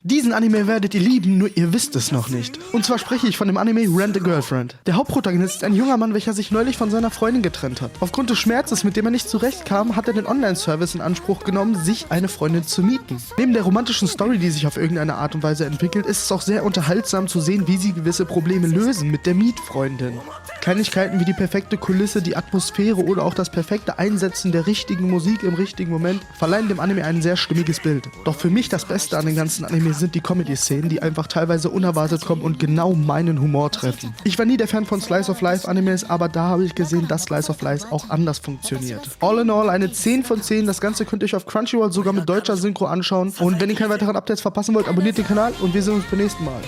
Diesen Anime werdet ihr lieben, nur ihr wisst es noch nicht. Und zwar spreche ich von dem Anime Rent a Girlfriend. Der Hauptprotagonist ist ein junger Mann, welcher sich neulich von seiner Freundin getrennt hat. Aufgrund des Schmerzes, mit dem er nicht zurechtkam, hat er den Online-Service in Anspruch genommen, sich eine Freundin zu mieten. Neben der romantischen Story, die sich auf irgendeine Art und Weise entwickelt, ist es auch sehr unterhaltsam zu sehen, wie sie gewisse Probleme lösen mit der Mietfreundin. Kleinigkeiten wie die perfekte Kulisse, die Atmosphäre oder auch das perfekte Einsetzen der richtigen Musik im richtigen Moment verleihen dem Anime ein sehr stimmiges Bild. Doch für mich das Beste an den ganzen Anime sind die Comedy-Szenen, die einfach teilweise unerwartet kommen und genau meinen Humor treffen. Ich war nie der Fan von Slice-of-Life-Animes, aber da habe ich gesehen, dass Slice of Life auch anders funktioniert. All in all eine 10 von 10, das Ganze könnt ihr euch auf Crunchyroll sogar mit deutscher Synchro anschauen. Und wenn ihr keine weiteren Updates verpassen wollt, abonniert den Kanal und wir sehen uns beim nächsten Mal.